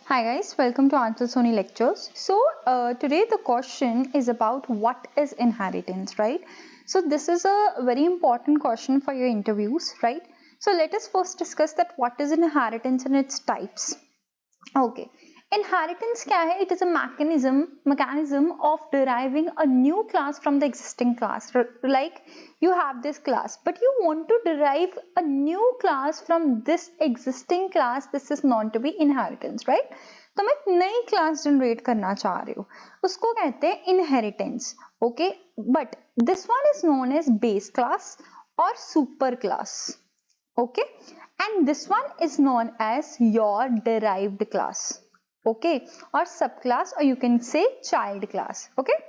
Hi guys, welcome to Answer Sony Lectures. Today the question is about what is inheritance, right? So this is a very important question for your interviews, right? So let us first discuss that what is inheritance and its types. Okay, inheritance क्या है? It is a mechanism of deriving a new class from the existing class. Like you have this class, but you want to derive a new class from this existing class. This is known to be inheritance, right? तुम एक नई class generate करना चाह रहे हो, उसको कहते हैं inheritance. Okay, but this one is known as base class और super class. Okay, and this one is known as your derived class, okay, or subclass, or you can say child class. Okay,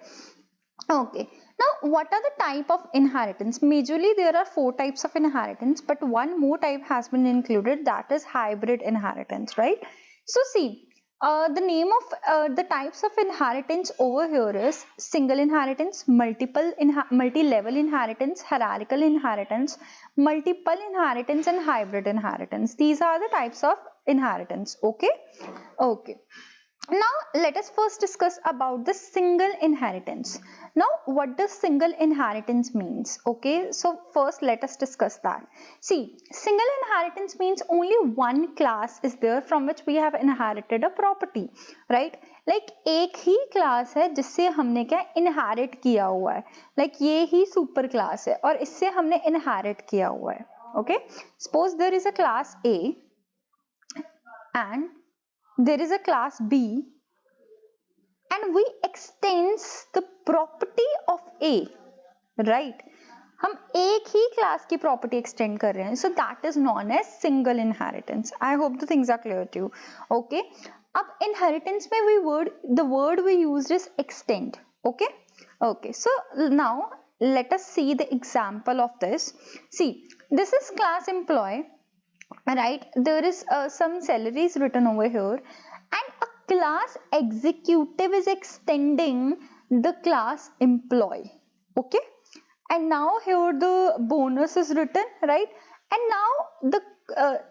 now what are the type of inheritance? Majorly there are 4 types of inheritance, but one more type has been included, that is hybrid inheritance, right? So see, the name of the types of inheritance over here is single inheritance, multi-level inheritance, hierarchical inheritance, multiple inheritance, and hybrid inheritance. These are the types of inheritance. Okay. Now let us first discuss about the single inheritance. Now what does single inheritance means? Okay, so first let us discuss that. See, single inheritance means only one class is there from which we have inherited a property, right? Like एक ही class है जिससे हमने क्या inherit किया हुआ है, like ये ही super class है और इससे हमने inherit किया हुआ है. Okay, suppose there is a class A and there is a class B and we extends the property of A, right? हम एक ही क्लास की प्रॉपर्टी एक्सटेंड कर रहे हैं, so that is known as single inheritance. I hope the things are clear to you. Okay, अब inheritance में the word we used is extend. Okay, so now let us see the example of this. See, this is class employee, right? There is some salaries written over here, and a class executive is extending the class employee. Okay, and now here the bonus is written, right? And now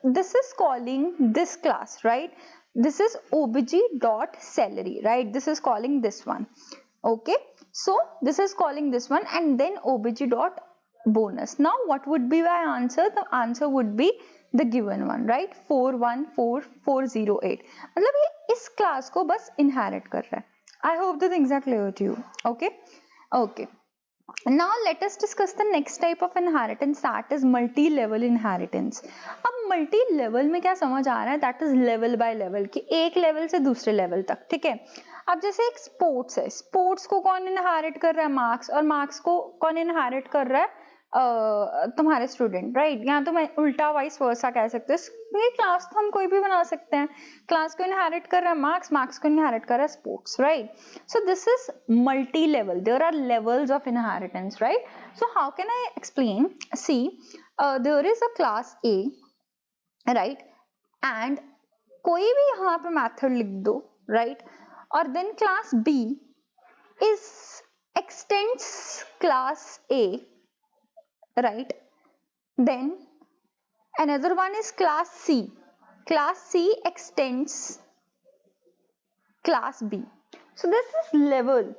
this is calling this class, right? This is obj dot salary, right? This is calling this one. Okay, so this is calling this one and then obj dot bonus. Now what would be my answer? The answer would be the given one, right? 414408. मतलब ये इस class को बस inherit कर रहा है. I hope the things are clear to you. Okay. Now let us discuss the next type of inheritance, that is multi-level inheritance. अब multi-level में क्या समझ आ रहा है? That is level by level, कि एक level से दूसरे level तक, ठीक है? अब जैसे एक sports है, sports को कौन inherit कर रहा है? Marks, और marks को कौन inherit कर रहा है? तुम्हारे स्टूडेंट, राइट? यहाँ तो मैं उल्टा वाइस वर्सा कह सकते हैं, ये क्लास तो हम कोई भी बना सकते हैं. क्लास को इनहेरिट कर रहा है मार्क्स, मार्क्स को इनहेरिट कर रहा है sports, right? So this is multi level, there are levels of inheritance, right? So how can I explain? See, there is a class A, right? And कोई भी यहाँ पे मेथड लिख दो, राइट? और then class B is extends class A, right? Then another one is class C. Class C extends class B. So this is level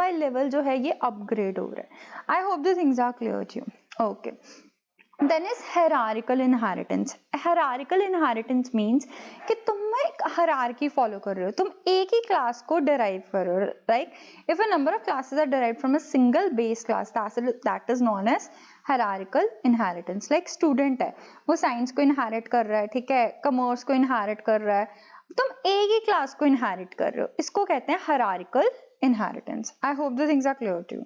by level जो है ये upgrade हो रहा है. I hope the things are clear to you. Okay. Then is hierarchical inheritance. Hierarchical inheritance means कि तुम एक hierarchy follow कर रहे हो, तुम एक ही class को derive कर रहे हो, right? If a number of classes are derived from a single base class, that is known as hierarchical inheritance. Like student है, वो science को inherit कर रहा है, ठीक है? Commerce को inherit कर रहा है, तुम एक ही class को inherit कर रहे हो, इसको कहते हैं hierarchical inheritance. I hope the things are clear to you.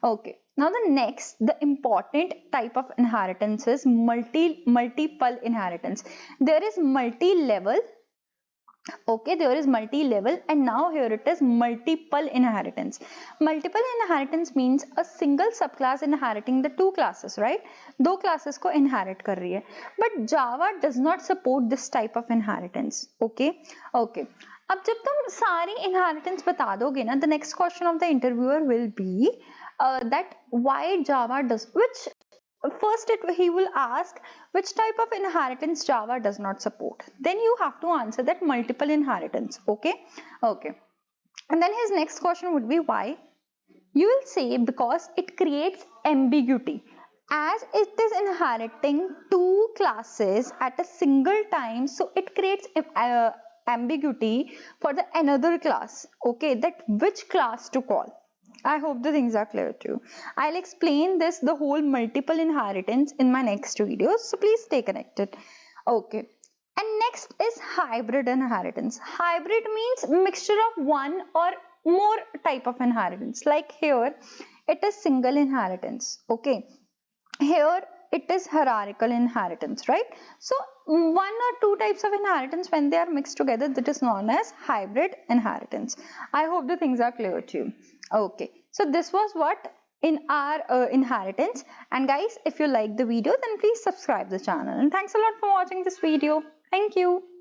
Okay. Now the important type of inheritance is multiple inheritance. There is multi-level. Okay, there is multi-level, and now here it is multiple inheritance. Multiple inheritance means a single subclass inheriting the two classes, right? दो classes को inherit कर रही है. But Java does not support this type of inheritance. Okay. अब जब तुम सारी inheritance बता दोगे ना, the next question of the interviewer will be that why Java does, which First he will ask which type of inheritance Java does not support. Then you have to answer that multiple inheritance. Okay. And then his next question would be why. You will say because it creates ambiguity, as it is inheriting two classes at a single time, so it creates ambiguity for the another class. Okay, that which class to call. I hope the things are clear to you. I'll explain this, the whole multiple inheritance, in my next videos, so please stay connected. Okay. And next is hybrid inheritance. Hybrid means mixture of one or more type of inheritance. Like here, it is single inheritance. Okay. Here it is hierarchical inheritance, right? So one or two types of inheritance, when they are mixed together, that is known as hybrid inheritance. I hope the things are clear to you. Okay, so this was what in our inheritance. And guys, if you like the video, then please subscribe the channel, and thanks a lot for watching this video. Thank you.